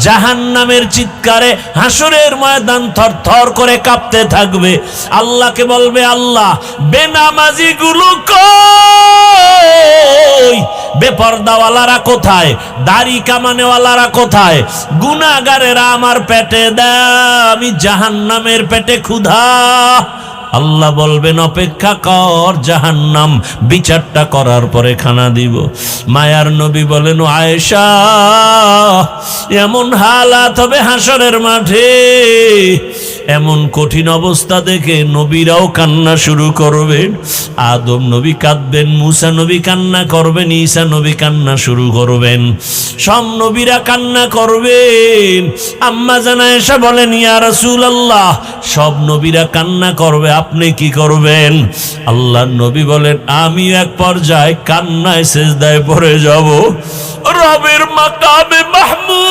জাহান্নামের চিৎকারে হাসরের ময়দান থরথর করে কাঁপতে থাকবে। আল্লাহকে বলবে, আল্লাহ বেনামাজি গুলো কই, বেপরদাওয়ালারা কোথায়, দাড়ি কামানেওয়ালারা কোথায়, গুনাহগারেরা আমার পেটে দেয়, আমি জাহান্নামের পেটে ক্ষুধা। আল্লাহ বলবেন, অপেক্ষা কর, জাহান্নাম বিচারটা করার পরে খানা দিব। মায়ার নবী বলেন, ও আয়েশা, এমন হালাত হবে হাসরের মাঠে, এমন কঠিন অবস্থা দেখে নবীরাও কান্না শুরু করবেন। আদম নবী কাঁদবেন, মুসা নবী কান্না করবেন, ঈসা নবী কান্না শুরু করবেন, সব নবীরা কান্না করবেন। আম্মা জান আয়েশা বলেন, ইয়া রাসূলুল্লাহ, সব নবীরা কান্না করবে, আপনি কি করবেন? আল্লাহর নবী বলেন, আমি এক পর্যায়ে কান্নায় সিজদায় পড়ে যাব, রবের মাকামে মাহমুদ,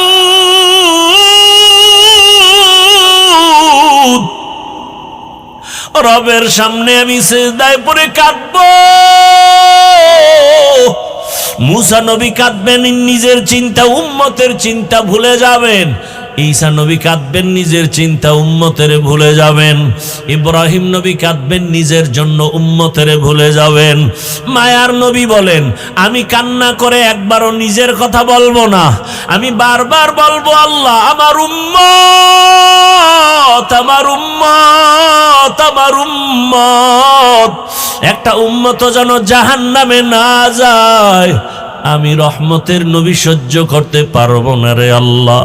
রবের সামনে আমি সিজদায় পড়ে কাঁদবো। মুসা নবী কাঁদবেন, নিজের চিন্তা উম্মতের চিন্তা ভুলে যাবেন। ঈসা নবী কাঁদবেন, নিজের চিন্তা উম্মতের ভুলে যাবেন। ইব্রাহিম নবী কাঁদবেন, নিজের জন্য উম্মতের ভুলে যাবেন। মায়ার নবী বলেন, আমি কান্না করে একবারও নিজের কথা বলবো না, আমি বারবার বলবো, আল্লাহ আমার উম্মত, আমার উম্মত, আমার উম্মত, একটা উম্মত যেন জাহান্নামে না যায়। আমি রহমতের নবী সহ্য করতে পারবো না রে আল্লাহ।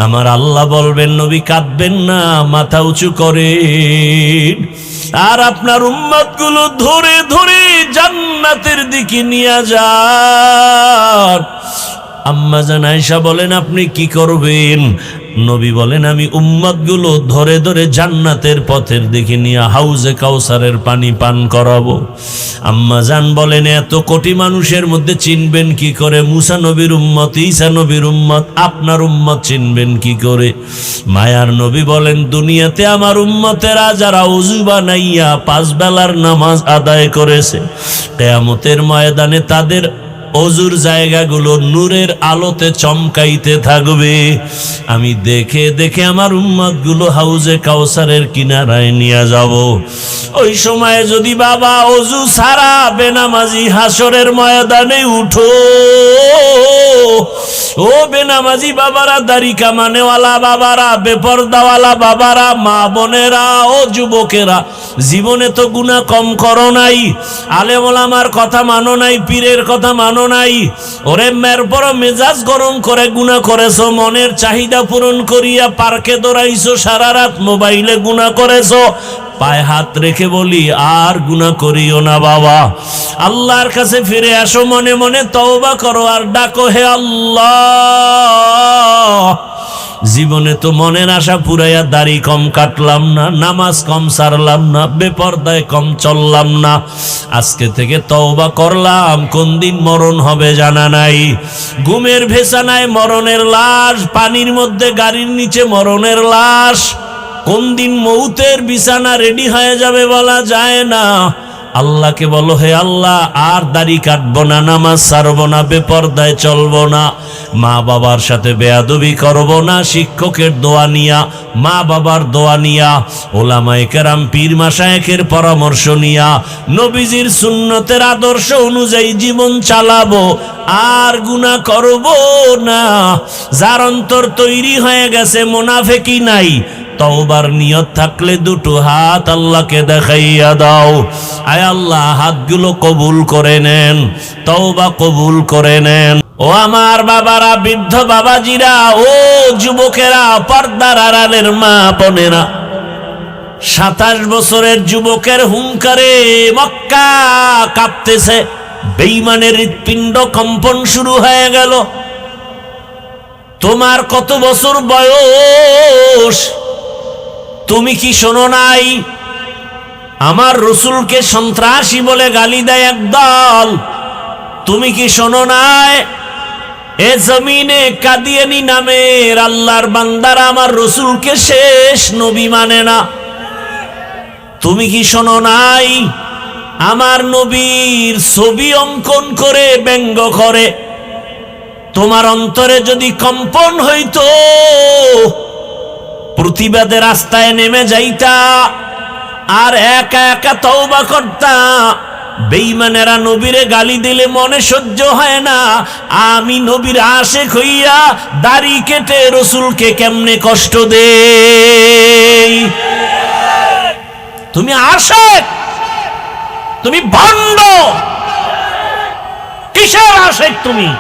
আমার আল্লাহ বলবেন, নবী কাঁদবেন না, মাথা উঁচু করেন, আর আপনার উম্মত গুলো ধরে ধরে জান্নাতের দিকে নিয়ে যান। আম্মা জান আয়েশা বলেন, আপনি কি করবেন? নবী বলেন, আমি উম্মত গুলো ধরে ধরে জান্নাতের পথের দিকে নিয়ে হাউজে কাউসারের পানি পান করাবো। আম্মা জান বলেন, এত কোটি মানুষের মধ্যে চিনবেন কি করে মুসা নবীর উম্মত, ঈসা নবীর উম্মত, আপনার উম্মত চিনবেন কি করে? মায়ার নবী বলেন, দুনিয়াতে আমার উম্মতেরা যারা ওযু বানাইয়া 5 বেলার নামাজ আদায় করেছে, কিয়ামতের ময়দানে তাদের ওযুর জায়গাগুলো নূরের আলোতে চমকাইতে থাকবে। আমি দেখে দেখে আমার উম্মতগুলো হাউজে কাউসারের কিনারায় নিয়ে যাব। ওই সময় যদি বাবা ওযু ছাড়া বেনামাজি হাসরের ময়দানে উঠো, ও বেনামাজি বাবারা, দাড়ি কামানেওয়ালা বাবারা, বেপরদাওয়ালা বাবারা, মা বোনেরা, ও যুবকেরা, জীবনে তো গুনাহ কম করো নাই, আলেম ওলামার কথা মানো নাই, পীরের কথা মানো নাই, ওরে মের বড় মেজাজ গরম করে গুনাহ করেছো, মনের চাহিদা পূরণ করিয়া পার্কে দৌড়াইছো, সারা রাত মোবাইলে গুনাহ করেছো। পায়ে হাত রেখে বলি, আর গুনাহ করিও না বাবা, আল্লাহর কাছে ফিরে আসো, মনে মনে তওবা করো, আর ডাকো, হে আল্লাহ, জীবনে তো মনের আশা পুরাইয়া দাড়ি কম কাটলাম না, নামাজ কম সারলাম না, বেপরদায় কম চললাম না, আজকে থেকে তওবা করলাম। কোন দিন মরণ হবে জানা নাই, ঘুমের ভেসানায় মরণের লাশ, পানির মধ্যে গাড়ির নিচে মরণের লাশ, কোন দিন মৌতের বিছানা রেডি হয়ে যাবে বলা যায় না। আল্লাহকে বলো, হে আল্লাহ, আর দাড়ি কাটবো না, নামাজ ছাড়বো না, বেপরদায় চলবো না, মা বাবার সাথে বেয়াদবি করবো না, শিক্ষকের দোয়া নিয়া, মা বাবার দোয়া নিয়া, ওলামায়ে কেরাম পীর মাশায়েখের পরামর্শ নিয়া, নবীজির সুন্নতের আদর্শ অনুযায়ী জীবন চালাবো, আর গুনাহ করবো না। যার অন্তর তৈরি হয়ে গেছে, মুনাফিকি নাই, তওবার নিয়ত থাকলে দুটো হাত আল্লাহকে দেখাইয়া দাও। আয় আল্লাহ, হাতগুলো কবুল করে নেন, তওবা কবুল করে নেন। ও আমার বাবারা, বৃদ্ধ বাবাজিরা, ও যুবকেরা, পর্দার আড়ালের মা বোনেরা, 27 বছরের যুবকের হুঙ্কারে মক্কা কাঁপতেছে, বেঈমানের হৃৎপিণ্ড কম্পন শুরু হয়ে গেল। তোমার কত বছর বয়স? তুমি কি শোনো নাই? আমার রসুলকে সন্ত্রাসী বলে গালি দেয় একদল, তুমি কি শোনো নাই? এ জমিনে কাদিয়ানী নামের আল্লাহর বান্দারা আমার রসুলকে শেষ নবী মানে না, তুমি কি শোনো নাই? আমার নবীর ছবি অঙ্কন করে ব্যঙ্গ করে। তোমার অন্তরে যদি কম্পন হইতো, প্রতিবাদের রাস্তায় নেমে যাইতা আর একা একা তওবা করতা। বেঈমানেরা নবীরে গালি দিলে মনে সহ্য হয় না, আমি নবীর আশিক হইয়া দাড়ি কেটে রাসূলকে কেমনে কষ্ট দেই। তুমি আশিক, তুমি ভণ্ড, কিসের আশিক তুমি?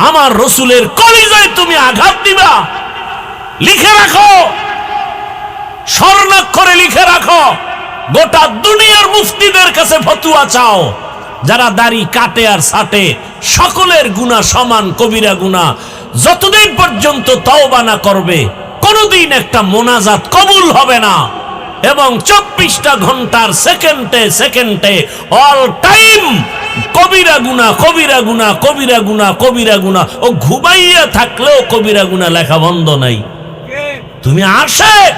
আমার রাসূলের কলিজায় তুমি আঘাত দিবা? লিখে রাখো, স্বর্ণাক্ষরে লিখে রাখো, গোটা দুনিয়ার মুফতিদের কাছে ফতোয়া চাও, যারা দাড়ি কাটে আর ছাটে সকলের গুনাহ সমান, কবিরা গুনাহ। যতদিন পর্যন্ত তওবা না করবে কোনদিন একটা মোনাজাত কবুল হবে না। এবং 24টা ঘন্টার সেকেন্ডে সেকেন্ডে অল টাইম কবিরা গুনাহ, কবিরা গুনাহ, কবিরা গুনাহ, কবিরা গুনাহ। ও ঘুমাইয়া থাকলেও কবিরা গুনাহ লেখা বন্ধ নাই। তুমি আশিক,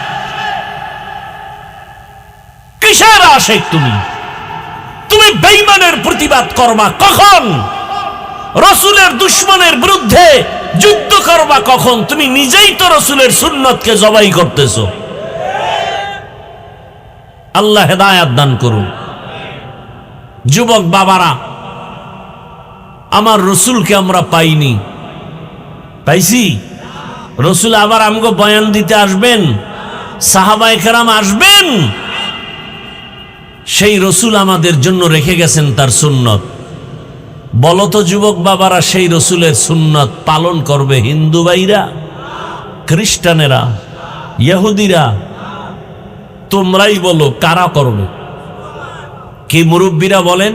কিসের আশিক তুমি? তুমি বেঈমানের প্রতিবাদ করবা কখন? রাসূলের দুশমনের বিরুদ্ধে যুদ্ধ করবা কখন? তুমি নিজেই তো রাসূলের সুন্নতকে জবাই করতেছো। আল্লাহ হেদায়েত দান করুন। যুবক বাবারা, আমার রাসূলকে আমরা পাইনি, পাইছি? রাসূল আবার আমগো বয়ান দিতে আসবেন, সাহাবায়ে কেরাম আসবেন। সেই রাসূল আমাদের জন্য রেখে গেছেন তার সুন্নত। বলতো যুবক বাবারা, সেই রাসূলের সুন্নত পালন করবে হিন্দু ভাইরা, খ্রিস্টানেরা, ইহুদিরা? তোমরাই বলো কারা করবে? কি মুরব্বীরা বলেন?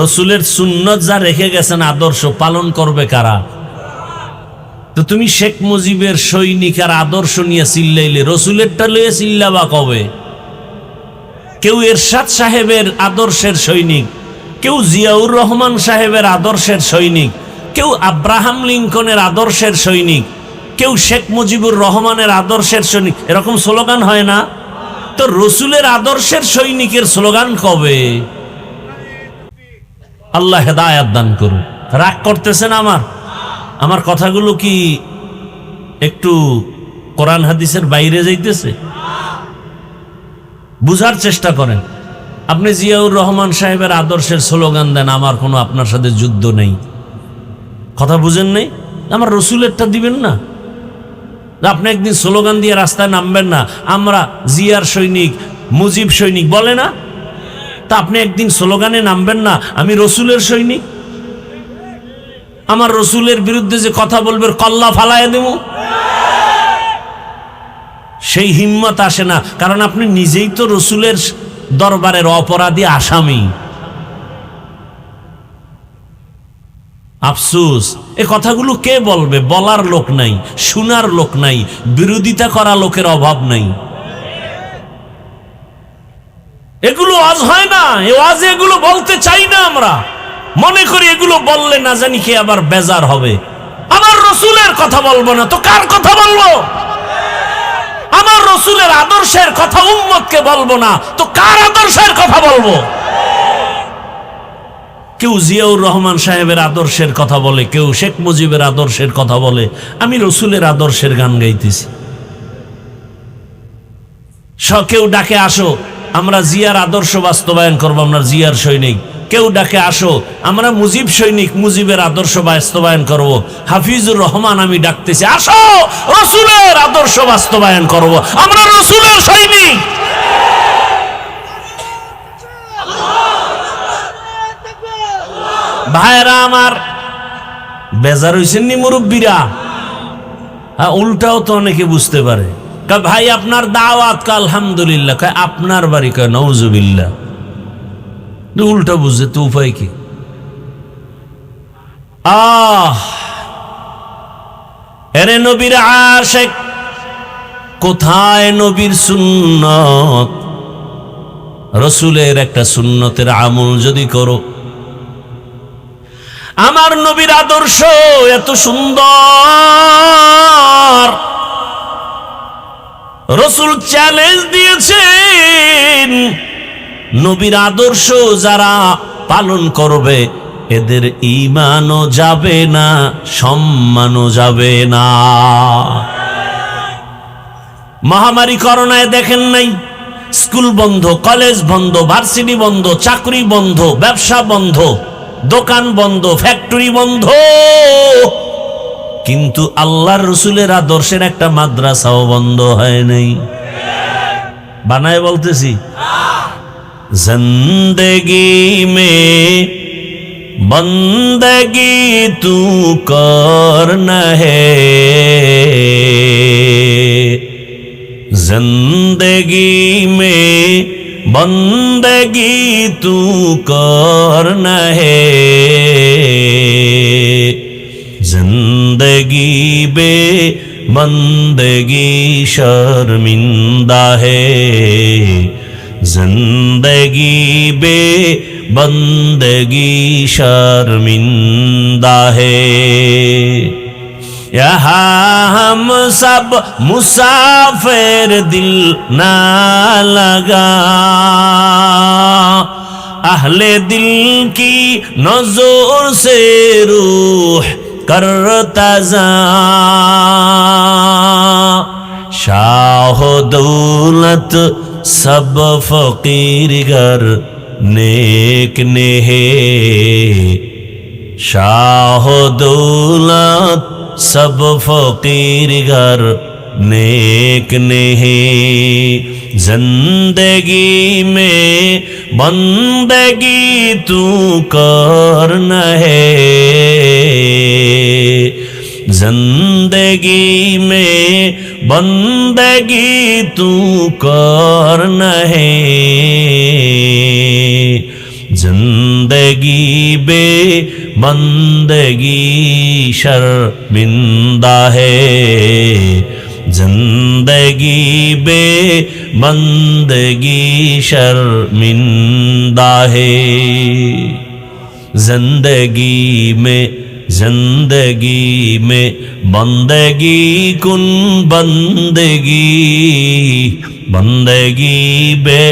রাসূলের সুন্নত যা রেখে গেছেন আদর্শ, পালন করবে কারা? তো তুমি শেখ মুজিবের সৈনিক আর আদর্শ নিয়ে চিল্লাইলে, রাসূলেরটা লইয়া চিল্লাবা কবে? কেউ এরশাদ সাহেবের আদর্শের সৈনিক, কেউ জিয়াউর রহমান সাহেবের আদর্শের সৈনিক, কেউ আব্রাহাম লিঙ্কনের আদর্শের সৈনিক, কেউ শেখ মুজিবুর রহমানের আদর্শের সৈনিক। এরকম স্লোগান হয় না? তো রাসূলের আদর্শের সৈনিকের স্লোগান কবে? আল্লাহ হেদায়েত দান করুন। রাগ করতেছেন আমার কথাগুলো কি একটু কোরআন হাদিসের বাইরে যাইতেছে? বুঝার চেষ্টা করেন। আপনি জিয়াউর রহমান সাহেবের আদর্শের স্লোগান দেন, আমার কোনো আপনার সাথে যুদ্ধ নেই। কথা বুঝেন নাই? আমার রাসূলেরটা দিবেন না? আপনি একদিন স্লোগান দিয়ে রাস্তায় নামবেন না, আমরা জিয়ার সৈনিক, মুজিব সৈনিক বলে না? তা আপনি একদিন স্লোগানে নামবেন না, আমি রাসূলের সৈনিক? আমার রাসূলের বিরুদ্ধে যে কথা বলবে কল্লা ফালাইয়া দেব, সেই হিম্মত আসে না। কারণ আপনি নিজেই তো রাসূলের দরবারের অপরাধী আসামি। আফসোস, এ কথাগুলো কে বলবে? বলার লোক নাই, শোনার লোক নাই, বিরোধিতা করা লোকের অভাব নাই। এগুলো ওয়াজ হয় না, এ ওয়াজে এগুলো বলতে চাই না আমরা। মনে করি এগুলো বললে না জানি কে আবার বেজার হবে। আমার রাসূলের কথা বলবো না তো কার কথা বলবো? আমার রাসূলের আদর্শের কথা উম্মতকে বলবো না তো কার আদর্শের কথা বলবো? কেউ জিয়াউর রহমান সাহেবের আদর্শের কথা বলে, কেউ শেখ মুজিবের আদর্শের কথা বলে, আমি রাসূলের আদর্শের গান গাইতেছি। কেউ ডাকে আসো, আমরা জিয়ার আদর্শ বাস্তবায়ন করবো, আমরা জিয়ার সৈনিক। কেউ ডাকে আসো, আমরা মুজিব সৈনিক, মুজিবের আদর্শ বাস্তবায়ন করব। হাফিজুর রহমান আমি ডাকতেছি, আসো রাসূলের আদর্শ বাস্তবায়ন করব, আমরা রাসূলের সৈনিক। ভাইরা আমার, বেজার হইছেন নি মুরব্বীরা? হ্যাঁ, উল্টাও তো অনেকে বুঝতে পারে। ভাই আপনার দাওয়াত, আলহামদুলিল্লাহ। আপনার বাড়ি, কয় নাউজুবিল্লাহ। উল্টা বুঝে তো উপায় কি? এরে নবীর আশিক, কোথায় নবীর সুন্নত? রাসূলের একটা সুন্নতের আমল যদি করো, আমার নবীর আদর্শ এত সুন্দর, রাসূল চ্যালেঞ্জ দিয়েছেন, নবীর আদর্শ যারা পালন করবে এদের ঈমানও যাবে না, সম্মানও যাবে না। মহামারী করোনায় দেখেন নাই, স্কুল বন্ধ, কলেজ বন্ধ, ভার্সিটি বন্ধ, চাকরি বন্ধ, ব্যবসা বন্ধ, দোকান বন্ধ, ফ্যাক্টরি বন্ধ, কিন্তু আল্লাহর রসুলের আদর্শের একটা মাদ্রাসাও বন্ধ হয় নাই। বানায় বলতেছি, জিন্দেগি মে বন্দগি তু করনা হে, जिंदगी में बंदगी तू करना है, जिंदगी बे बंदगी शर्मिंदा है, जिंदगी बे बंदगी शर्मिंदा है। यहाँ हम सब मुसाफिर दिल ना लगा, अहले दिल की नजर से रूह करता जा, शाह दौलत सब फकीर घर नेक ने है, शाह दौलत सब फकीर घर नेक नहीं, जिंदगी में बंदगी तू करना है, जिंदगी में बंदगी तू करना है, जिंदगी बे बंदगी शर्मिंदा है, जिंदगी बे बंदगी शर्मिंदा है। जिंदगी में बंदगी कुन बंदगी, बंदगी बे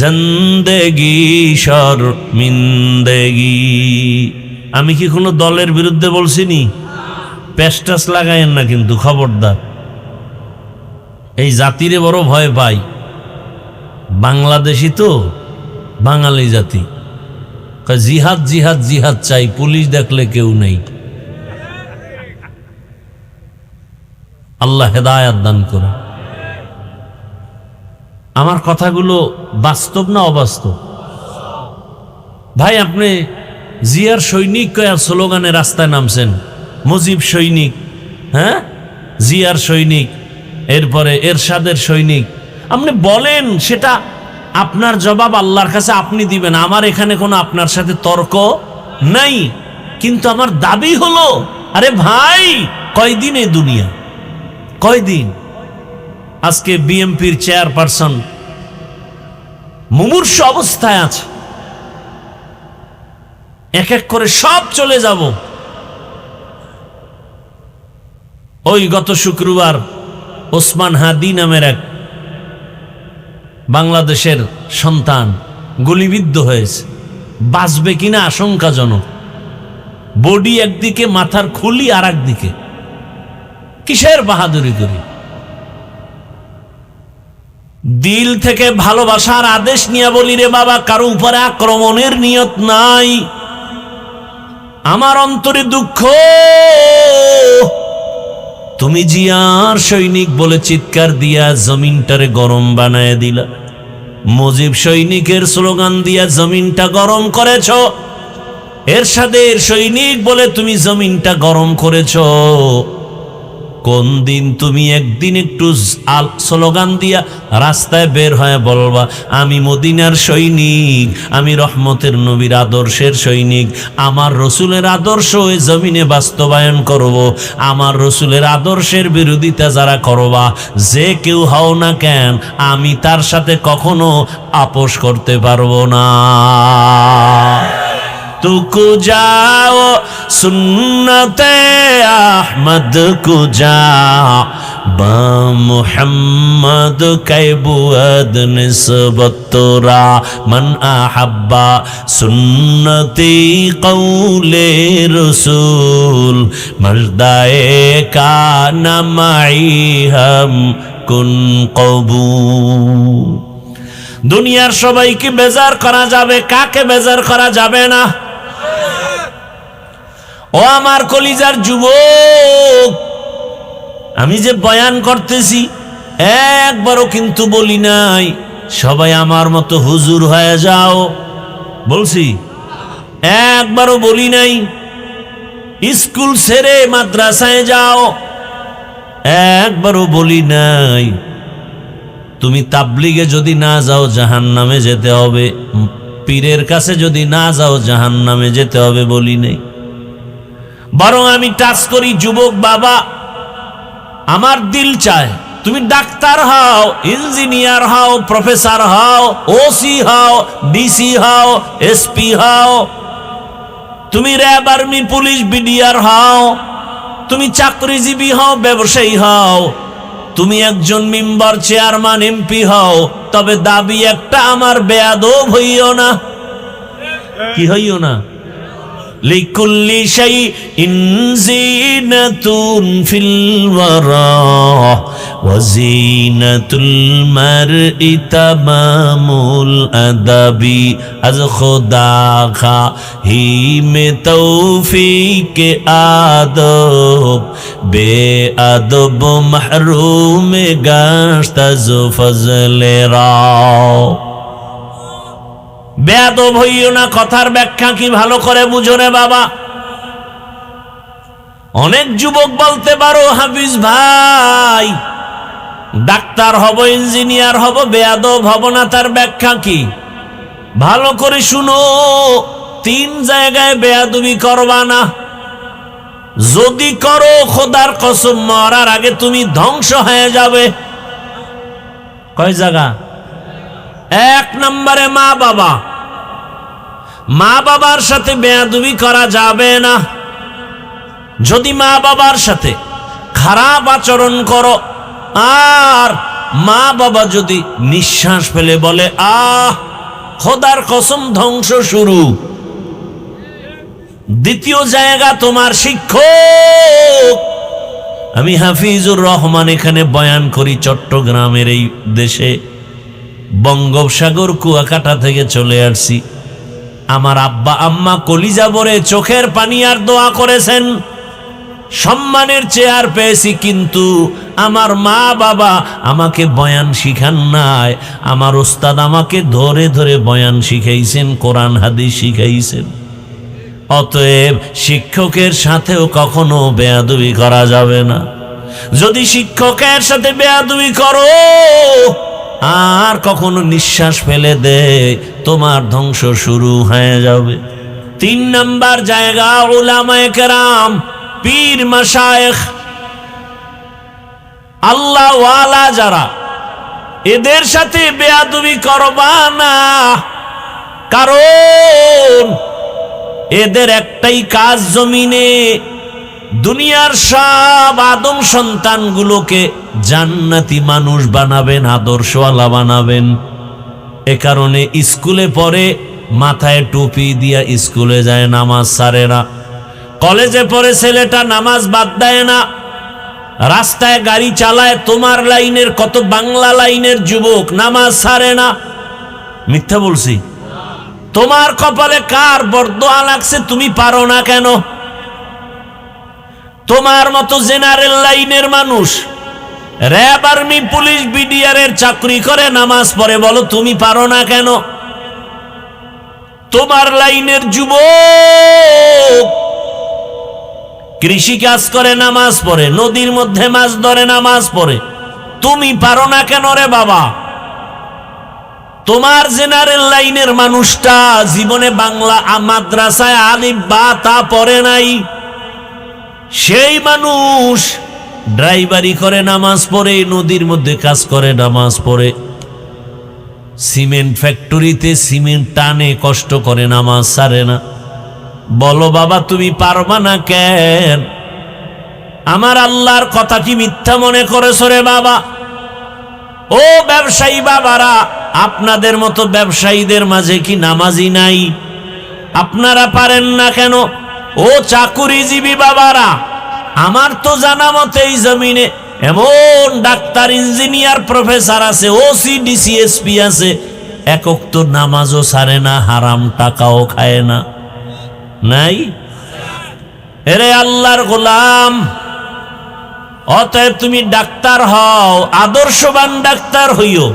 जिंदगी शर्मिंदगी। আমি কি কোনো দলের বিরুদ্ধে বলছিনি? পেস্টাস লাগায়েন না কিন্তু, খবরদার। এই জাতিরে বড় ভয় পাই, বাংলাদেশি তো, বাঙালি জাতি, জিহাদ জিহাদ জিহাদ চাই, পুলিশ দেখলে কেউ নেই। আল্লাহ হেদায়াত দান করে। আমার কথাগুলো বাস্তব না অবাস্তব? ভাই, আপনি জিয়ার সৈনিক কয়া স্লোগানে রাস্তায় নামছেন, মুজিব সৈনিক, হ্যাঁ, জিয়ার সৈনিক, এরপরে এরশাদের সৈনিক। আপনি বলেন, সেটা আপনার জবাব আল্লাহর কাছে আপনি দিবেন, আমার এখানে কোনো আপনার সাথে তর্ক নাই। কিন্তু আমার দাবি হলো, আরে ভাই, কয়দিন এই দুনিয়া, কয়দিন? আজকে বিএমপির চেয়ারপারসন মুমূর্ষু অবস্থায় আছে, এক এক করে সব চলে যাব। ওই গত শুক্রবার ওসমান হাদি নামের এক বাংলাদেশের সন্তান গুলিবিদ্ধ হয়েছে, বাঁচবে কিনা আশঙ্কাজনক। বডি একদিকে, মাথার খুলি আর একদিকে। কিসের বাহাদুরি করি? দিল থেকে ভালোবাসার আদেশ নিয়ে বলি, রে বাবা, কারো উপরে আক্রমণের নিয়ত নাই। আমার অন্তরে দুঃখ, তুমি জিয়ার সৈনিক বলে চিৎকার দিয়া জমিনটারে গরম বানায় দিলা, মুজিব সৈনিকের স্লোগান দিয়া জমিনটা গরম করেছ, এরশাদের সৈনিক বলে তুমি জমিনটা গরম করেছ। কোন দিন তুমি একদিন একটু স্লোগান দিয়া রাস্তায় বের হয়ে বলবা, আমি মদিনার সৈনিক, আমি রহমতের নবীর আদর্শের সৈনিক, আমার রসুলের আদর্শ ওই জমিনে বাস্তবায়ন করব। আমার রসুলের আদর্শের বিরোধিতা যারা করবা, যে কেউ হও না কেন, আমি তার সাথে কখনো আপোষ করতে পারবো না। तुको जाओ सुन्नते अहमद को जा, বা মুহাম্মদ কাইবুয়াদ নিসবত তোরা মান আহাব্বা সুন্নতি কৌলে রসুল মর্দায়ে কানা মাই হাম কুন কবুল। দুনিয়ার সবাইকে বেজার করা যাবে, কাকে বেজার করা যাবে না? ও আমার কলিজার যুবক, আমি যে বয়ান করতেছি একবারও কিন্তু বলি নাই সবাই আমার মতো হুজুর হয়ে যাও, বলছি? একবারও বলি নাই স্কুল ছেড়ে মাদ্রাসায় যাও, একবারও বলি নাই তুমি তাবলিগে যদি না যাও জাহান্নামে যেতে হবে, পীরের কাছে যদি না যাও জাহান্নামে যেতে হবে, বলি নাই। বরং আমি টাচ করি, যুবক বাবা, আমার দিল চায় তুমি ডাক্তার হও, ইঞ্জিনিয়ার হও, প্রফেসর হও, ওসি হও, ডিসি হও, এসপি হও, তুমি র্যাব, আর্মি, পুলিশ, বিডিআর হও, তুমি চাকরিজীবী হও, ব্যবসায়ী হও, তুমি একজন মেম্বার, চেয়ারম্যান, এমপি হও, তবে দাবি একটা, আমার বেয়াদব হইও না। কি হইও না? লিকুল্লি শাইইন যিনাতুন ফিল ওয়ারা ওয়া যিনাতুল মারই তামামুল আদাবি আজ খুদা খাহি মে তৌফিক আদব বে আদব মাহরুম গাশত আজ ফজলে রাও। বেয়াদব হইও না, কথার ব্যাখ্যা কি ভালো করে বুঝো রে বাবা। অনেক যুবক বলতে পারো, হাফিজ ভাই ডাক্তার হব, ইঞ্জিনিয়ার হব, বেয়াদব হব না, তার ব্যাখ্যা কি? ভালো করে শুনো, 3 জায়গায় বেয়াদবি করবা না। যদি করো খোদার কসম মরার আগে তুমি ধ্বংস হয়ে যাবে। কয় জায়গা? 1 নম্বরে মা বাবা। মা বাবার সাথে বেয়াদবি করা যাবে না। যদি মা বাবার সাথে খারাপ আচরণ করো, আর মা বাবা যদি নিঃশ্বাস ফেলে বলে আহ, খোদার কসম ধ্বংস শুরু। দ্বিতীয় জায়গা তোমার শিক্ষক। আমি হাফিজুর রহমান এখানে বয়ান করি চট্টগ্রামের এই দেশে, বঙ্গোপসাগর কুয়াকাটা থেকে চলে আসছি। আমার আব্বা আম্মা কলিজা ভরে চোখের পানি আর দোয়া করেছেন, সম্মানের চেয়ার পেয়েছি, কিন্তু আমার মা বাবা আমাকে বয়ান শিখান নাই। আমার ওস্তাদ আমাকে ধরে ধরে বয়ান শিখাইছেন, কোরআন হাদিস শিখাইছেন। অতএব শিক্ষকের সাথেও কখনো বেয়াদবি করা যাবে না। যদি শিক্ষকের সাথে বেয়াদবি করো আর কখনো নিঃশ্বাস ফেলে দে, তোমার ধ্বংস শুরু হয়ে যাবে। 3 নাম্বার জায়গা উলামায়ে কেরাম, পীর মাশায়েখ, আল্লাহ ওয়ালা যারা, এদের সাথে বেয়াদবি করবা না। কারণ এদের একটাই কাজ, জমিনে দুনিয়ার সব আদম সন্তানগুলোকে জান্নাতি মানুষ বানাবেন, আদর্শওয়ালা বানাবেন। এ কারণে স্কুলে পড়ে মাথায় টুপি দিয়া স্কুলে যায়, নামাজ ছাড়ে না। কলেজে পড়ে ছেলেটা নামাজ বাদ দেয় না, রাস্তায় গাড়ি চালায়। তোমার লাইনের কত বাংলা লাইনের যুবক নামাজ ছাড়ে না। মিথ্যা বলছি? তোমার কপালে কার বরদোয়া লাগছে, তুমি পারো না কেন? তোমার মতো জেনারেল লাইনের মানুষ র্যাব, আর্মি, পুলিশ, বিডিআর এর চাকরি করে নামাজ পড়ে, বলো তুমি পারো না কেন? তোমার লাইনের যুবক কৃষি কাজ করে নামাজ পড়ে, নদীর মধ্যে মাছ ধরে নামাজ পড়ে, তুমি পারো না কেন রে বাবা? তোমার জেনারেল লাইনের মানুষটা জীবনে বাংলা মাদ্রাসায় আলিফ বা তা পড়ে নাই, সেই মানুষ ড্রাইভারি করে নামাজ পড়ে, নদীর মধ্যে কাজ করে নামাজ পড়ে, সিমেন্ট ফ্যাক্টরিতে সিমেন্ট টানে কষ্ট করে নামাজ ছাড়ে না। বলো বাবা তুমি পারবা না কেন? আমার আল্লাহর কথা কি মিথ্যা মনে করেছো রে বাবা? ও ব্যবসায়ী বাবারা, আপনাদের মতো ব্যবসায়ীদের মাঝে কি নামাজি নাই? আপনারা পারেন না কেন? ও চাকুরিজীবী বাবারা, আমার তো জানা মতে এই জমিনে এমন ডাক্তার, ইঞ্জিনিয়ার, প্রফেসর আছে, ওসি, ডিসিএসপি আছে, একক তো নামাজও ছাড়ে না, হারাম টাকাও খায় না। নাই? এরে আল্লাহর গোলাম, অতএব তুমি ডাক্তার হও, আদর্শবান ডাক্তার হইও,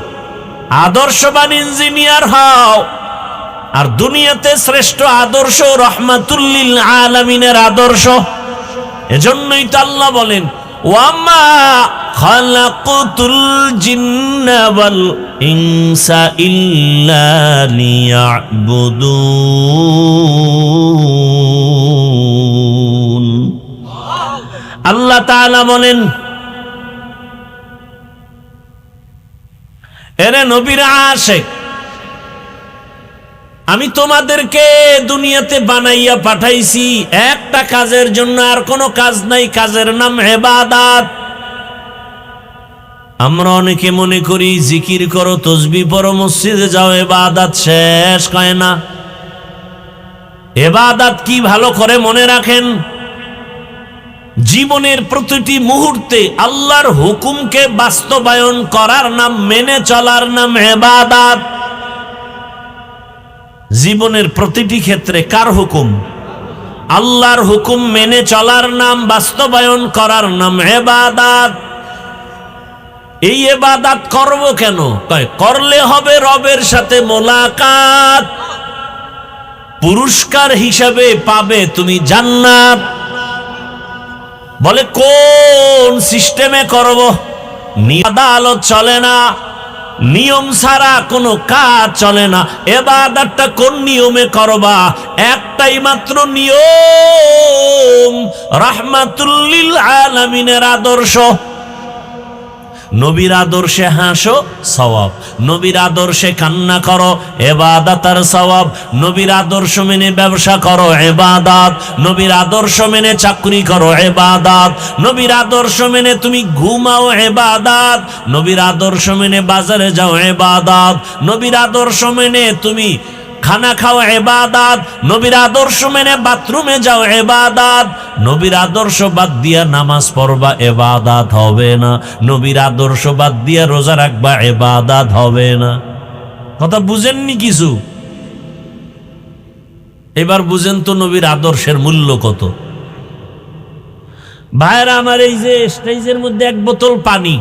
আদর্শবান ইঞ্জিনিয়ার হও। আর দুনিয়াতে শ্রেষ্ঠ আদর্শ রহমাতুল্লিল আলামিনের আদর্শ। এজন্যই তো আল্লাহ বলেন, ওয়ামা খালাকুতুল জিন্না ওয়াল ইনসা ইল্লা লিয়াবুদুন। আল্লাহ তাআলা বলেন, এরে নবীর আশিক, আমি তোমাদেরকে দুনিয়াতে বানাইয়া পাঠাইছি একটা কাজের জন্য, আর কোনো কাজ নাই। কাজের নাম ইবাদত। আমরা অনেকে মনে করি জিকির করো, তাসবিহ পড়ো, মসজিদে যাও, ইবাদত শেষ হয় না। ইবাদত কি ভালো করে মনে রাখেন, জীবনের প্রতিটি মুহূর্তে আল্লাহর হুকুমকে বাস্তবায়ন করার নাম, মেনে চলার নাম ইবাদত। জীবনের প্রতিটি ক্ষেত্রে কার হুকুম? আল্লাহর হুকুম মেনে চলার নাম, বাস্তবায়ন করার নাম ইবাদত। এই ইবাদত করব কেন? করলে হবে রবের সাথে মোলাকাত, পুরস্কার হিসাবে পাবে তুমি জান্নাত। বলে কোন সিস্টেমে করব? আদালত চলে না, নিয়ম ছাড়া কোনো কাজ চলে না। ইবাদতটা কোন নিয়মে করবা? একটাই মাত্র নিয়ম, রাহমাতুল লিল আলামিনের আদর্শ। নবীর আদর্শে হাসো, সওয়াব। নবীর আদর্শে কান্না করো, ইবাদত আর সওয়াব। নবীর আদর্শ মেনে ব্যবসা করো, ইবাদত। নবীর আদর্শ মেনে চাকরি করো, ইবাদত। নবীর আদর্শ মেনে তুমি ঘুমাও, ইবাদত। নবীর আদর্শ মেনে বাজারে যাও, ইবাদত। নবীর আদর্শ মেনে তুমি খানা খাও, ইবাদত। নবীর আদর্শ মেনে বাথরুমে যাও, ইবাদত। নবীর আদর্শ বাদ দিয়া নামাজ পড়বা, ইবাদত হবে না। নবীর আদর্শ বাদ দিয়া রোজা রাখবা, ইবাদত হবে না। কথা বুঝেননি কিছু? এবার বুঝেন তো নবীর আদর্শের মূল্য কত। ভাইরা আমার, এই যে স্টেজের মধ্যে এক বোতল পানি,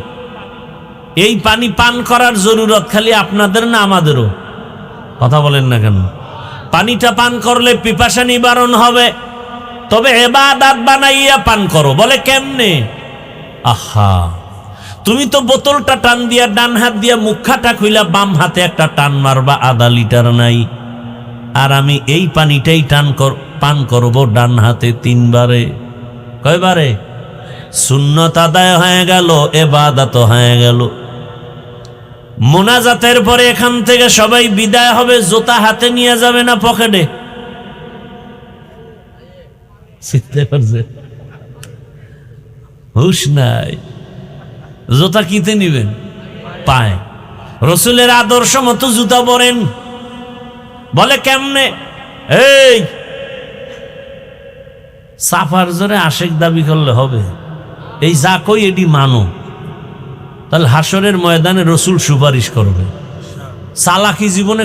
এই পানি পান করার জরুরত খালি আপনাদের না আমাদেরও? কথা বলেন না কেন? পানিটা পান করলে পিপাসা নিবারণ হবে, তবে ইবাদত বানাইয়া পান করো। বলে কেমনে? আহা, তুমি তো বোতলটা টান দিয়া ডান হাত দিয়া মুখাটা খুইলা বাম হাতে একটা টান মারবা, আধা লিটার নাই। আর আমি এই পানিটাই পান করব ডান হাতে 3 বারে। কয়বারে? সুন্নত আদায় হয়ে গেল, ইবাদত হয়ে গেল। মোনাজাতের পরে এখান থেকে সবাই বিদায় হবে, জুতা হাতে নিয়ে যাবে না পকেটে? হুশ নাই, জুতা কিতে নিবেন? পায়। রসুলের আদর্শ মতো জুতা পরেন। বলে কেমনে? এই সাফার জোরে আশেক দাবি করলে হবে? এই যা কই এটি মানো, তাহলে হাসরের ময়দানে রসুল সুপারিশ করবে। চালাকি জীবনে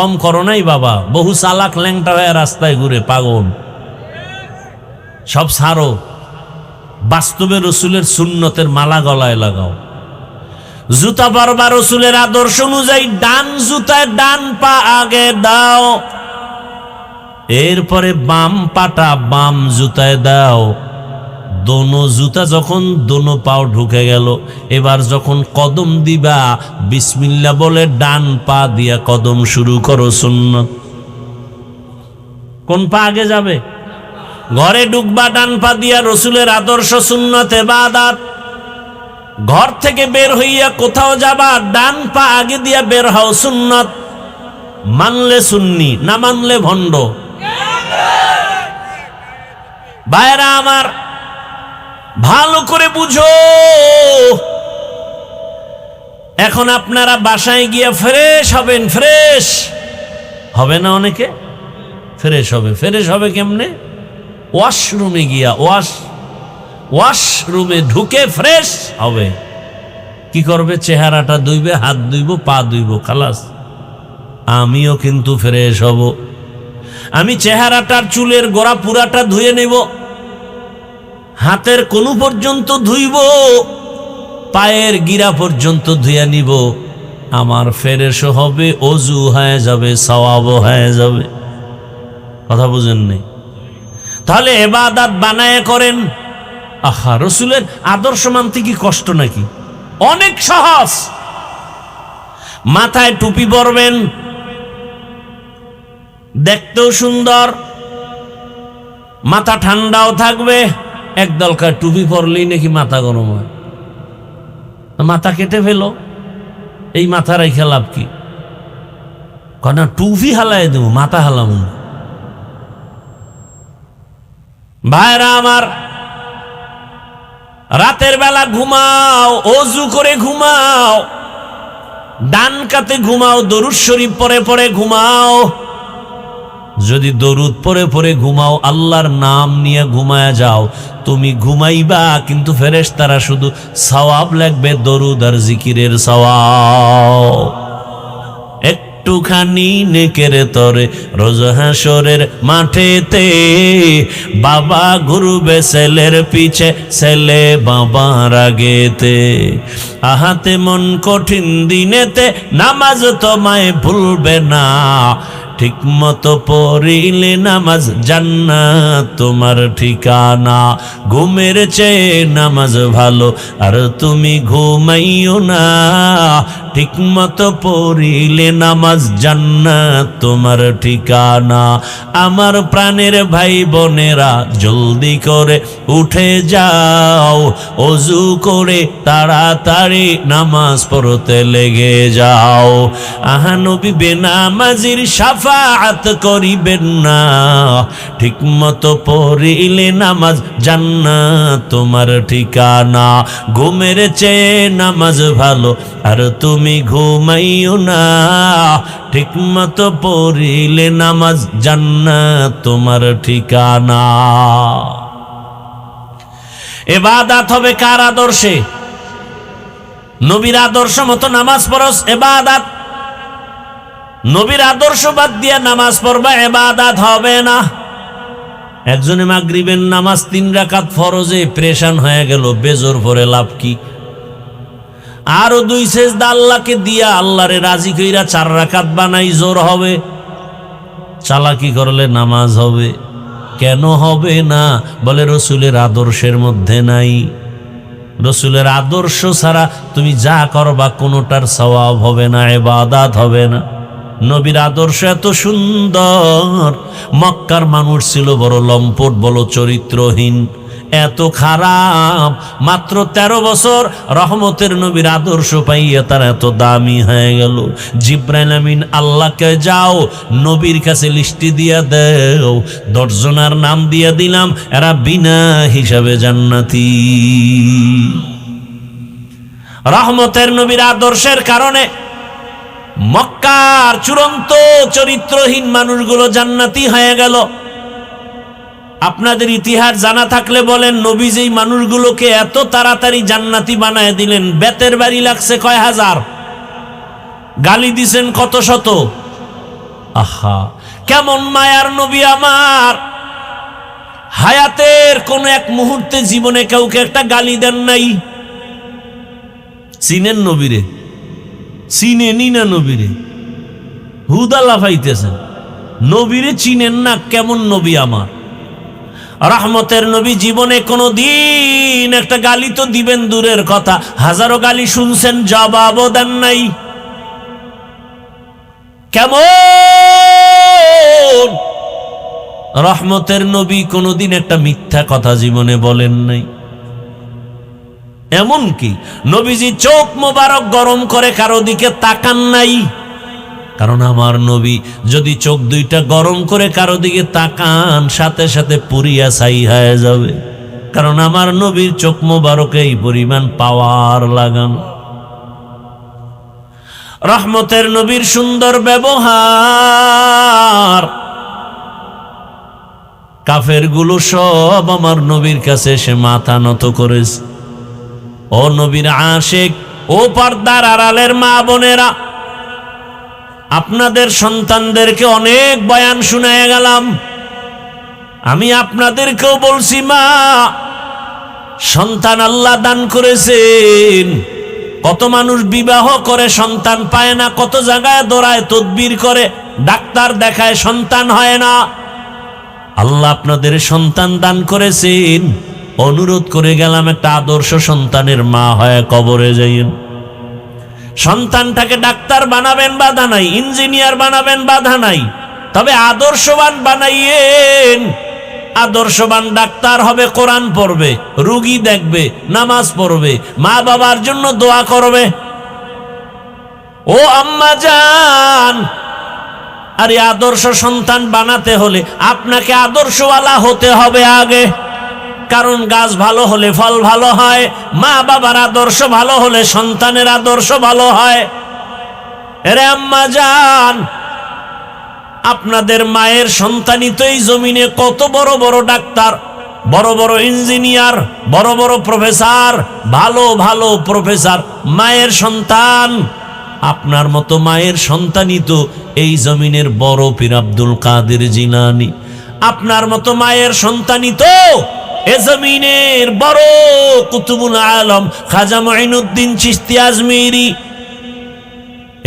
কম করো নাই বাবা। বহু চালাক ল্যাংটা হয়ে রাস্তায় ঘুরে, পাগল। সব ছাড়ো, বাস্তবে রসুলের সুন্নতের মালা গলায় লাগাও। জুতা পরবা রসুলের আদর্শ অনুযায়ী, ডান জুতায় ডান পা আগে দাও, এরপরে বাম পাটা বাম জুতায় দাও। দোনো জুতা যখন দোনো পাও ঢুকে গেল, এবার যখন কদম দিবা, বিসমিল্লাহ বলে ডান পা দিয়া কদম শুরু করো। সুন্নত। কোন পা আগে যাবে? ঘরে ঢুকবা ডান পা দিয়া, রসুলের আদর্শ, সুন্নত, ইবাদত। ঘর থেকে বের হইয়া কোথাও যাবা, ডান পা আগে দিয়া বের হও, সুন্নত। মানলে সুন্নি, না মানলে ভণ্ড। ভাইরা আমার, ভালো করে বুঝো। এখন আপনারা বাসায় গিয়া ফ্রেশ হবেন, ফ্রেশ হবে না? অনেকে ফ্রেশ হবে। ফ্রেশ হবে কেমনে? ওয়াশরুমে গিয়া, ওয়াশরুমে ঢুকে ফ্রেশ হবে। কি করবে? চেহারাটা ধুইবে, হাত ধুইব, পা ধুইব, খালাস। আমিও কিন্তু ফ্রেশ হব। আমি চেহারাটার চুলের গোড়া পুরাটা ধুয়ে নেব, হাতের কোনু পর্যন্ত ধুইব, পায়ের গিরা পর্যন্ত ধুয়ে নিব। আমার ফ্রেশ হবে, অজু হয়ে যাবে, সওয়াব হয়ে যাবে। কথা বুঝেন নাই? তাহলে ইবাদত বানায় করেন। আহা, রসুলের আদর্শ মানতে কি কষ্ট নাকি? অনেক সহজ। মাথায় টুপি পরবেন, দেখতেও সুন্দর, মাথা ঠান্ডাও থাকবে। এক দলকার টুপি পরলেই নাকি মাথা গরম হয়। মাথা কেটে ফেলো, এই মাথা রেখে লাভ কি? না, টুপি হালাই দেবো, মাথা হালাম। ভাইরা আমার, রাতের বেলা ঘুমাও, অজু করে ঘুমাও, ডান কাতে ঘুমাও, দরুদ শরীফ পড়ে পড়ে ঘুমাও। যদি দরুদ পড়ে পড়ে ঘুমাও, আল্লাহর নাম নিয়ে ঘুমায়া যাও, তুমি ঘুমাইবা কিন্তু ফেরেশতারা শুধু সওয়াব লিখবে, দরুদ আর জিকিরের সওয়াব। একটুখানি নেকের তরে রোজ হাসরের মাঠেতে, বাবা ঘুরবে ছেলের পিছে, ছেলে বাবার আগেতে। আহাতে মন কঠিন দিনেতে, নামাজ তোমায় ভুলবে না, ঠিক মতো পড়িলে নামাজ জান্নাত তোমার ঠিকানা। ঘুমের চেয়ে নামাজ ভালো, আর তুমি ঘুমাইও না, ঠিক মতো পড়িলে নামাজ জান্নাত তোমার ঠিকানা। আমার প্রাণের ভাই বোনেরা, জলদি করে উঠে যাও, অজু করে তাড়াতাড়ি নামাজ পড়তে লেগে যাও। আহা, নবী বেনামাজির শাফাআত করিবেন না, ঠিক মতো পড়িলে নামাজ জান্নাত তোমার ঠিকানা। ঘুমের চেয়ে নামাজ ভালো, আর তুমি ঘুমাইও না, ঠিক মতো পড়িলে নামাজ জান্নাত তোমার ঠিকানা। ইবাদত হবে কার আদর্শে? নবীর আদর্শ মতো নামাজ পড়স, ইবাদত। নবীর আদর্শ বাদ দিয়া নামাজ পড়বা, ইবাদত হবে না। একজনে মাগরিবের নামাজ 3 রাকাত ফরজে পেরেশান হয়ে গেল, বেজোর পরে লাভ কি? আরো 2 সেজদা আল্লাহকে দিয়া আল্লাহরে রাজি কইরা 4 রাকাত বানাই, জোর হবে? চালাকি করলে নামাজ হবে? কেন হবে না? বলে রসুলের আদর্শের মধ্যে নাই। রসুলের আদর্শ ছাড়া তুমি যা করবা কোনোটার সওয়াব হবে না, ইবাদত হবে না। নবীর আদর্শ এত সুন্দর, মক্কার মানুষ ছিল বড় লম্পট, বড় চরিত্রহীন, এত খারাপ। মাত্র 13 বছর রহমতের নবীর আদর্শ পাইয়া তারা এত দামি হয়ে গেল। জিব্রাইল আমিন আল্লাহকে যাও নবীর কাছে লিস্টি দিয়া দেও, 10 জনের নাম দিয়া দিলাম, এরা বিনা হিসাবে জান্নাতি। রহমতের নবীর আদর্শের কারণে মক্কার চূড়ান্ত চরিত্রহীন মানুষগুলো জান্নাতি হয়ে গেল। আপনাদের ইতিহাস জানা থাকলে বলেন, নবী যেই মানুষগুলোকে এত তাড়াতাড়ি জান্নাতি বানায় দিলেন, বেতের বাড়ি লাগছে কয় হাজার, গালি দিছেন কত শত। আহা, কেমন মায়ার নবী আমার! হায়াতের কোন এক মুহূর্তে জীবনে কাউকে একটা গালি দেন নাই। চিনেন নবীরে? চিনেনি না নবীরে? হুদা লাফাইতেছেন, নবীরে চিনেন না? কেমন নবী আমার! রহমতের নবী জীবনে কোনো দিন একটা গালি তো দিবেন দূরের কথা, হাজারো গালি শুনছেন, জবাবও দেন নাই। কেমন রহমতের নবী কোনোদিন একটা মিথ্যা কথা জীবনে বলেন নাই। এমনকি নবীজি চোখ মোবারক গরম করে কারো দিকে তাকান নাই, কারণ আমার নবী যদি চোখ দুইটা গরম করে কারো দিকে তাকান, সাথে সাথে পুরিয়া ছাই হয়ে যাবে। কারণ আমার নবীর চোখ মোবারকে এই পরিমাণ পাওয়ার লাগানো। রহমতের নবীর সুন্দর ব্যবহার, কাফের গুলো সব আমার নবীর কাছে এসে মাথা নত করেছে। ও নবীর আশিক, ও পর্দার আড়ালের মা বোনেরা, আপনাদের সন্তানদেরকে অনেক বয়ান শুনায় গেলাম। আমি আপনাদেরকেও বলছি, মা, সন্তান আল্লাহ দান করেছেন। কত মানুষ বিবাহ করে সন্তান পায় না, কত জায়গায় দৌড়ায়, তদবির করে, ডাক্তার দেখায়, সন্তান হয় না। আল্লাহ আপনাদের সন্তান দান করেছেন। অনুরোধ করে গেলাম, একটা আদর্শ সন্তানের মা হয় কবরে যাইয়েন। সন্তানটাকে ডাক্তার বানাবেন, বাধা নাই। ইঞ্জিনিয়ার বানাবেন, বাধা নাই। তবে আদর্শবান বানাইয়েন। আদর্শবান ডাক্তার হবে, কোরআন পড়বে, রুগী দেখবে, নামাজ পড়বে, মা বাবার জন্য দোয়া করবে। ও আম্মা জান, আরে আদর্শ সন্তান বানাতে হলে আপনাকে আদর্শওয়ালা হতে হবে আগে। কারণ গাছ ভালো হলে ফল ভালো হয়, মা বাবার আদর্শ ভালো হলে সন্তানের আদর্শ ভালো হয়। এরে আম্মা জান, আপনাদের মায়ের সন্তানই তো এই জমিনে কত বড় বড় ডাক্তার, বড় বড় ইঞ্জিনিয়ার, বড় বড় প্রফেসর, ভালো ভালো প্রফেসর মায়ের সন্তান। আপনার মতো মায়ের সন্তানই তো এই জমিনের বড় পীর আব্দুল কাদের জিলানী। আপনার মতো মায়ের সন্তানই তো এ জমিনের বড় কুতুবুল আলম খাজা মুঈনুদ্দিন চিশতি আজমিরি।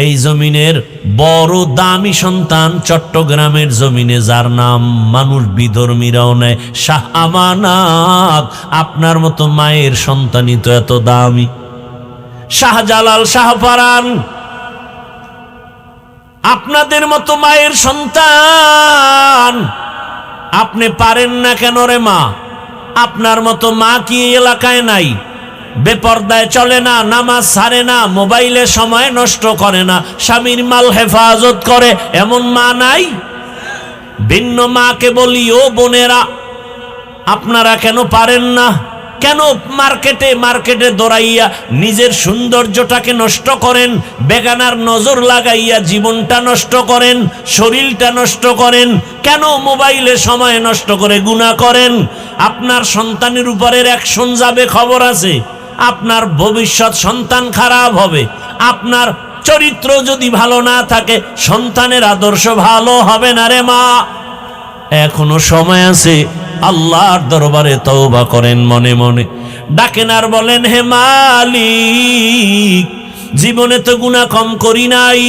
এই জমিনের বড় দামি সন্তান চট্টগ্রামের জমিনে, যার নাম মানুষ বিধর্মীরাও নেয়, শাহ আমানত। আপনার মতো মায়ের সন্তানই তো এত দামি। শাহজালাল, শাহপরান, আপনাদের মতো মায়ের সন্তান। আপনি পারেন না কেন রে মা? আপনার মতো মা কি এলাকায় নাই? বেপর্দায় চলে না, নামাজ ছাড়ে না, মোবাইলে সময় নষ্ট করে না, স্বামীর মাল হেফাজত করে, এমন মা নাই? ভিন্ন মাকে বলি, ও বোনেরা, আপনারা কেন পারেন না? কেন মার্কেটে দৌড়াইয়া নিজের সৌন্দর্যটাকে নষ্ট করেন? বেগানার নজর লাগাইয়া জীবনটা নষ্ট করেন, শরীরটা নষ্ট করেন? কেন মোবাইলে সময় নষ্ট করে গুনাহ করেন? আপনার সন্তানের উপরের অ্যাকশন যাবে, খবর আছে। আপনার ভবিষ্যৎ সন্তান খারাপ হবে। আপনার চরিত্র যদি ভালো না থাকে, সন্তানের আদর্শ ভালো হবে না রে মা। এখনো সময় আছে, আল্লাহর দরবারে তওবা করেন, মনে মনে ডাকেন আর বলেন, হে মালিক, জীবনে তো গুনাহ কম করি নাই,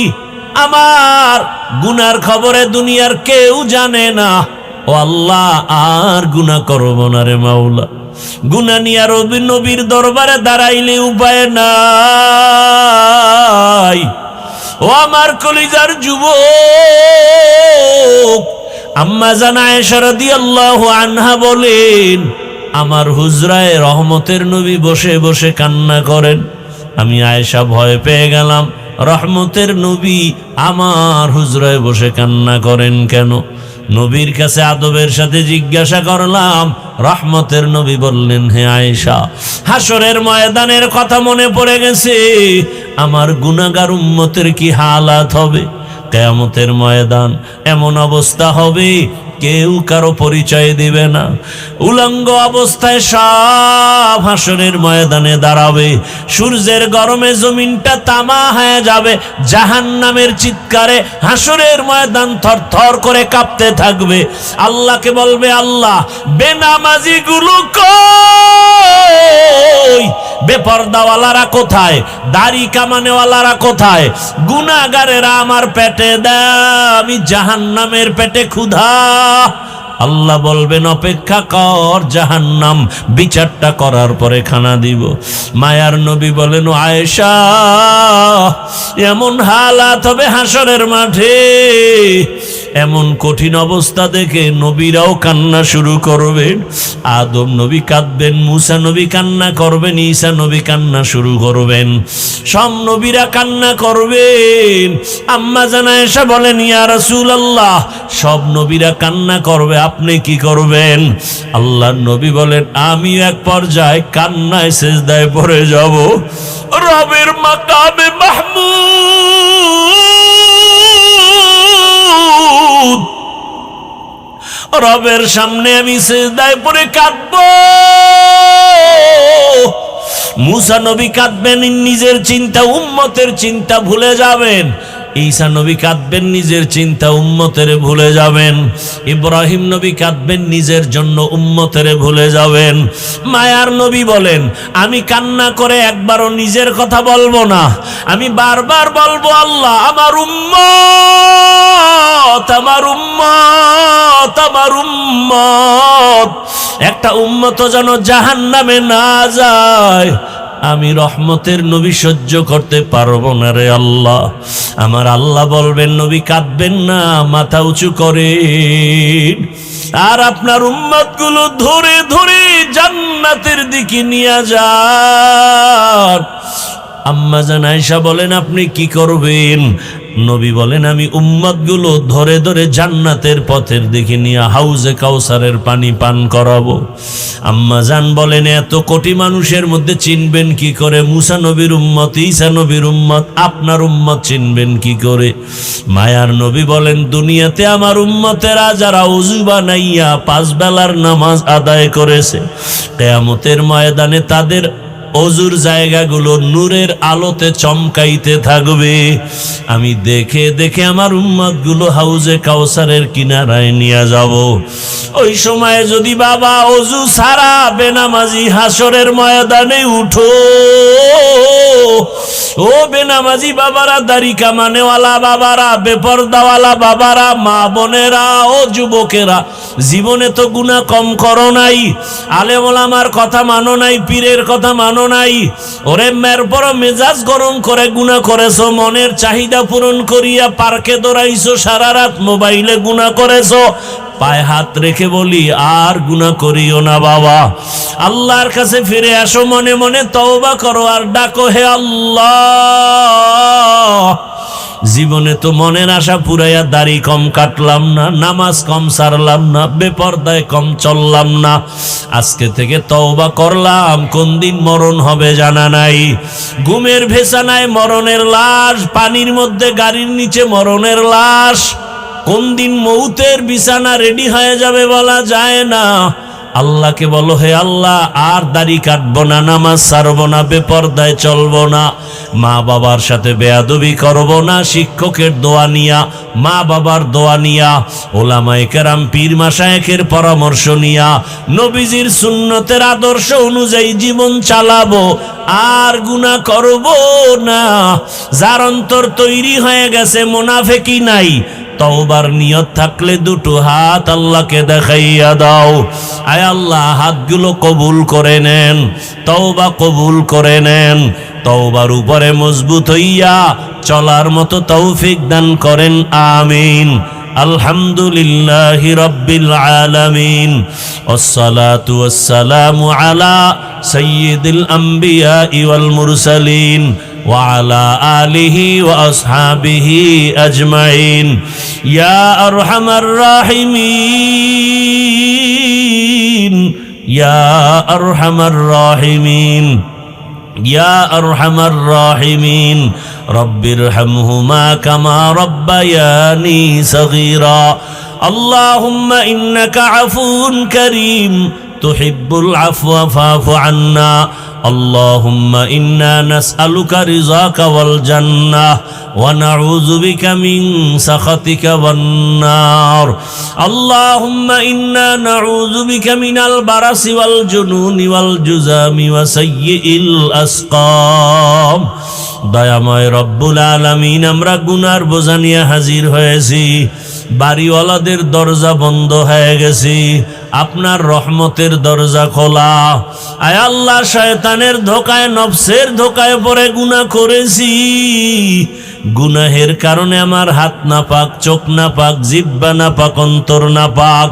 আমার গুনার খবরে দুনিয়ার কেউ জানে না। ও আল্লাহ, আর গুনাহ করব না রে মাওলা। গুনাহ নিয়ে নবীর দরবারে দাঁড়াইলে উপায় নাই। ও আমার কলিজার যুবক, আম্মা জান আয়েশা রাদিয়াল্লাহু আনহা বলেন, আমার হুজরায় রহমতের নবী বসে বসে কান্না করেন। আমি আয়েশা ভয় পেয়ে গেলাম, রহমতের নবী আমার হুজরায় বসে কান্না করেন কেন? নবীর কাছে আদবের সাথে জিজ্ঞাসা করলাম। রহমতের নবী বললেন, হে আয়েশা, হাসরের ময়দানের কথা মনে পড়ে গেছে। আমার গুনাহগার উম্মতের কি হালাত হবে? কিয়ামতের ময়দান এমন অবস্থা হবে, কেউ কারো পরিচয় দিবে না। উলঙ্গ অবস্থায় সব হাসরের ময়দানে দাঁড়াবে। সূর্যের গরমে জমিনটা তামা হয়ে যাবে। জাহান্নামের চিৎকারে হাসরের ময়দান থরথর করে কাঁপতে থাকবে। আল্লাহকে বলবে, আল্লাহ, বেনামাজি গুলো কই? বেপরদাওয়ালারা কোথায়? দাড়ি কামানেওয়ালারা কোথায়? গুনাহগারেরা আমার পেটে দেয়, আমি জাহান্নামের পেটে ক্ষুধা। আল্লাহ বলবেন, অপেক্ষা কর, জাহান্নাম বিচারটা করার পরে খানা দিব। মায়ার নবী বলেন, ও আয়েশা, এমন হালাত হবে হাসরের মাঠে, এমন কঠিন অবস্থা দেখে নবীরাও কান্না শুরু করবেন। আদম নবী কাঁদবেন, মুসা নবী কান্না করবেন, ঈসা নবী কান্না শুরু করবেন, সব নবীরা কান্না করবেন। আম্মা জান আয়েশা বলেন, ইয়া রাসূলুল্লাহ, সব নবীরা কান্না করবে, আপনি কি করবেন? আল্লাহর নবী বলেন, আমি এক পর্যায়ে কান্নায় সিজদায় পড়ে যাব। রবের মাকামে মাহমুদ, রবের সামনে আমি সিজদায় পড়ে কাঁদবো। মুসা নবী কাঁদবেন, নিজের চিন্তা উম্মতের চিন্তা ভুলে যাবেন। ঈসা নবী কাঁদবেন, নিজের চিন্তা উম্মতের ভুলে যাবেন। ইব্রাহিম নবী কাঁদবেন, নিজের জন্য উম্মতের ভুলে যাবেন। মায়ার নবী বলেন, আমি কান্না করে একবারও নিজের কথা বলবো না, আমি বারবার বলবো, আল্লাহ আমার উম্মত, আমার উম্মত, আমার উম্মত, একটা উম্মত যেন জাহান্নামে না যায়। আমি রহমতের নবী সহ্য করতে পারবো না রে আল্লাহ। আমার আল্লাহ বলবেন, নবী কাঁদবেন না, মাথা উঁচু করেন, আর আপনার উম্মতগুলো ধরে ধরে জান্নাতের দিকে নিয়ে যান। আম্মা জান আয়েশা বলেন, আপনি কি করবেন? নবী বলেন, আমি উম্মতগুলো ধরে ধরে জান্নাতের পথের দিকে নিয়ে হাউজে কাউসারের পানি পান করাবো। আম্মা জান বলেন, এত কোটি মানুষের মধ্যে চিনবেন কি করে মুসা নবীর উম্মত, ঈসা নবীর উম্মত, আপনার উম্মত চিনবেন কি করে? মায়ার নবী বলেন, দুনিয়াতে আমার উম্মতেরা যারা ওযু বানাইয়া 5 বেলার নামাজ আদায় করেছে, কিয়ামতের ময়দানে তাদের অজুর জায়গাগুলো নূরের আলোতে চমকাইতে থাকবে। আমি দেখে দেখে আমার উম্মতগুলো হাউজে কাউসারের কিনারায় নিয়ে যাব। ওই সময় যদি বাবা অজু ছাড়া বেনামাজি হাসরের ময়দানে উঠো, ও বেনামাজি বাবারা, দাড়ি কামানেওয়ালা বাবারা, বেপরদাওয়ালা বাবারা, মা বোনেরা, ও যুবকেরা, জীবনে তো গুনাহ কম করো নাই, আলেম ওলামার কথা মানো নাই, পীরের কথা মানো নাই, ওরে মের বড় মেজাজ গরম করে গুনাহ করেছো, মনের চাহিদা পূরণ করিয়া পার্কে দৌড়াইছো, সারা রাত মোবাইলে গুনাহ করেছো। পায়ে হাত রেখে বলি, আর গুনাহ করিও না বাবা, আল্লাহর কাছে ফিরে আসো, মনে মনে তওবা করো, আর ডাকো, হে আল্লাহ, জীবনে তো মনের আশা পুরাইয়া দাড়ি কম কাটলাম না, নামাজ কম সারলাম না, বেপরদায় কম চললাম না, আজকে থেকে তওবা করলাম, কোন দিন মরণ হবে জানা নাই। ঘুমের ভেসানায় মরণের লাশ, পানির মধ্যে গাড়ির নিচে মরণের লাশ, কোন দিন মৌতের বিছানা রেডি হয়ে যাবে বলা যায় না। আল্লাহকে বলো, হে আল্লাহ, আর দাড়ি কাটবো না, নামাজ ছাড়বো না, বেপরদায় চলবো না, মা বাবার সাথে বেয়াদবি করবো না, শিক্ষকের দোয়া নিয়া, মা বাবার দোয়া নিয়া, ওলামায়ে কেরাম পীর মাশায়েখের পরামর্শ নিয়া, নবীজির সুন্নতের আদর্শ অনুযায়ী জীবন চালাবো, আর গুনাহ করবো না। যার অন্তর তৈরি হয়ে গেছে, মুনাফিকি নাই, তওবার নিয়ত থাকলে দুটো হাত আল্লাহকে দেখাইয়া দাও। আয় আল্লাহ, হাতগুলো কবুল করে নেন, তওবা কবুল করে নেন, তওবার উপরে মজবুত হইয়া চলার মতো তৌফিক দান করেন, আমিন। আলহামদুলিল্লাহি রাব্বিল আলামিন, ওয়াসসালাতু ওয়াসসালামু আলা সাইয়্যিদিল আমবিয়া ওয়াল মুরসালিন ওয়া আলা আলিহি ওয়া আসহাবিহি আজমাইন। ইয়া আরহামার রাহিমিন, ইয়া আরহামার রাহিমিন, ইয়া আরহামার রাহিমিন, রব্বিরহামহুমা কামা রব্বায়ানি সগীরা। আল্লাহুম্মা ইন্নাকা আফুউন কারীম তুহিব্বুল আফওয়া ফা'ফু আন্না। আল্লাহুম্মা ইন্না নাসআলুকা রিযাকা ওয়াল জান্নাহ ওয়া নাউযু বিকা মিন সাখাতিকা ওয়ান নার। আল্লাহুম্মা ইন্না নাউযু বিকা মিনাল বারাসি ওয়াল জুনুনি ওয়াল জুযামি ওয়া সাইয়্যিল আসকাম। দয়াময় রব্বুল আলামিন, আমরা গুনার বোঝা নিয়ে হাজির হয়েছি, বাড়িওয়ালাদের দরজা বন্ধ হয়ে গেছি, আপনার রহমতের দরজা খোলা। আয় আল্লাহ, শয়তানের ধোকায়, নফসের ধোকায় পড়ে গুনাহ করেছি, গুনাহের কারণে আমার হাত না পাক, চোখ না পাক, জিহ্বা না পাক, অন্তর না পাক।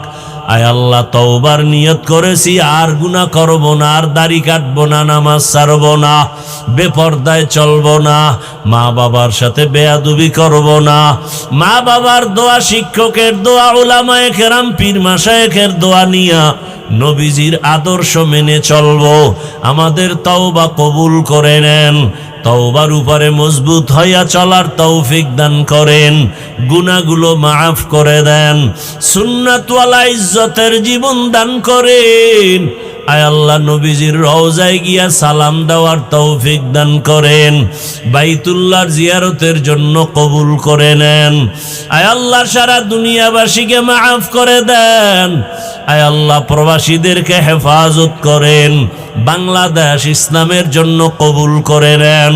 আয় আল্লাহ, তওবার নিয়ত করেছি, আর গুনাহ করব না, আর দাড়ি কাটবো না, নামাজ ছাড়বো না, বেপরদায় চলবো না, মা বাবার সাথে বেয়াদবি করব না, মা বাবার দোয়া, শিক্ষকের দোয়া, উলামায়ে কেরাম, পীর মাশায়েখের দোয়া নিয়া নবীজির আদর্শ মেনে চলবো। আমাদের তওবা কবুল করে নেন, তওবার উপরে মজবুত হইয়া চলার তৌফিক দান করেন, গুনাহগুলো মাফ করে দেন, সুন্নাত ওয়ালা ইজ্জতের জীবন দান করেন। আয় আল্লাহ, নবীজির রওজায় গিয়া সালাম দেওয়ার তৌফিক দান করেন, বাইতুল্লাহর জিয়ারতের জন্য কবুল করে নেন। আয় আল্লাহ, সারা দুনিয়াবাসীকে মাফ করে দেন। আয় আল্লাহ, প্রবাসীদেরকে হেফাজত করেন, বাংলাদেশ ইসলামের জন্য কবুল করে নেন,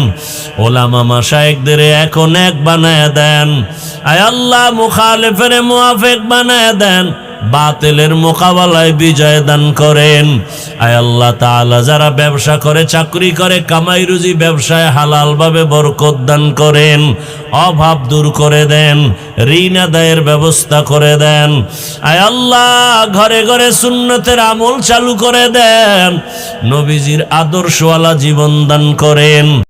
ওলামা মাশায়েখদের এখন এক বানায় দেন। আয় আল্লাহ, মুখালিফের মুওয়াফিক বানায় দেন, বাতিলের মোকাবেলায় বিজয় দান করেন। আয় আল্লাহ তাআলা, যারা ব্যবসা করে, চাকরি করে, কামাই রুজি ব্যবসায় হালাল ভাবে বরকত দান করেন, অভাব দূর করে দেন, ঋণ আদায়ের ব্যবস্থা করে দেন। আয় আল্লাহ, ঘরে ঘরে সুন্নতের আমল চালু করে দেন, নবীজির আদর্শওয়ালা জীবন দান করেন।